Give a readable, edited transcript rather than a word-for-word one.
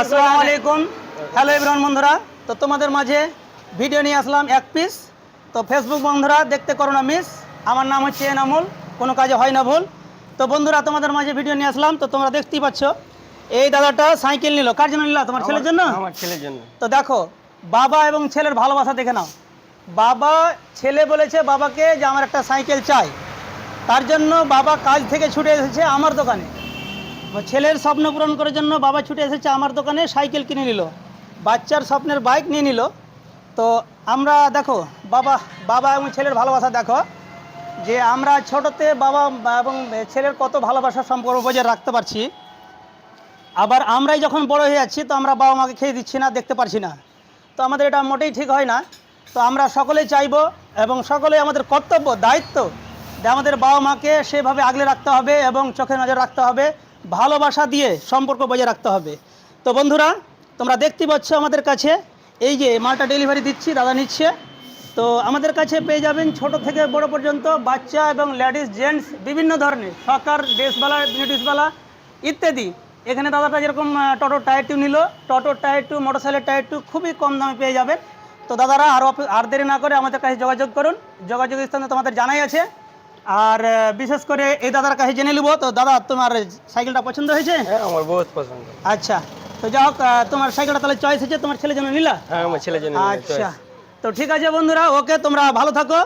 আসসালামু আলাইকুম, hello everyone বন্ধুরা। তো তোমাদের মাঝে ভিডিও নিয়ে আসলাম এক পিস। তো ফেসবুক বন্ধুরা দেখতে করো না মিস। আমার নাম হচ্ছে এনামুল, কোনো কাজে হয় না ভুল। তো বন্ধুরা তোমাদের মাঝে ভিডিও নিয়ে আসলাম। তো তোমরা দেখতেই পাচ্ছ এই দাদাটা সাইকেল নিল। কার জন্য নিল? তোমার ছেলের জন্য। আমার ছেলের জন্য। তো দেখো বাবা এবং ছেলের ভালোবাসা দেখে নাও। বাবা ছেলে বলেছে বাবাকে যে আমার একটা সাইকেল চাই, তার জন্য বাবা কাজ থেকে ছুটে এসেছে আমার দোকানে। ছেলের স্বপ্ন পূরণ করার জন্য বাবা ছুটে এসেছে আমার দোকানে, সাইকেল কিনে নিল, বাচ্চার স্বপ্নের বাইক নিয়ে নিল। তো আমরা দেখো বাবা বাবা এবং ছেলের ভালোবাসা দেখো, যে আমরা ছোটোতে বাবা এবং ছেলের কত ভালোবাসার সম্পর্ক বজায় রাখতে পারছি। আবার আমরাই যখন বড় হয়ে যাচ্ছি তো আমরা বাবা মাকে খেয়ে দিচ্ছি না, দেখতে পারছি না। তো আমাদের এটা মোটেই ঠিক হয় না। তো আমরা সকলেই চাইবো এবং সকলেই আমাদের কর্তব্য দায়িত্ব যে আমাদের বাবা মাকে সেভাবে আগলে রাখতে হবে এবং চোখে নজর রাখতে হবে, ভালোবাসা দিয়ে সম্পর্ক বজায় রাখতে হবে। তো বন্ধুরা তোমরা দেখতে পাচ্ছ আমাদের কাছে এই যে মালটা ডেলিভারি দিচ্ছি, দাদা নিচ্ছে। তো আমাদের কাছে পেয়ে যাবেন ছোট থেকে বড় পর্যন্ত বাচ্চা এবং লেডিস জেন্টস বিভিন্ন ধরনের সকার ড্রেসওয়ালা লেডিসওয়ালা ইত্যাদি। এখানে দাদাটা যেরকম টোটোর টায়ার টিউব নিল, টোটোর টায়ার টিউব মোটরসাইকেলের টায়ার টিউব খুবই কম দামে পেয়ে যাবেন। তো দাদারা আর দেরি না করে আমাদের কাছে যোগাযোগ করুন। যোগাযোগের স্থানে তোমাদের জানাই আছে। আর বিশেষ করে এই দাদার কাছে জেনে নেব। তো দাদা তোমার সাইকেলটা পছন্দ হয়েছে? হ্যাঁ, আমার বহুত পছন্দ। আচ্ছা, তো যাই হোক তোমার সাইকেলটা তাহলে চয়েস হয়েছে, তোমার ছেলের জন্য নিলা? হ্যাঁ, আমার ছেলের জন্য। আচ্ছা, তো ঠিক আছে বন্ধুরা, ওকে তোমরা ভালো থাকো।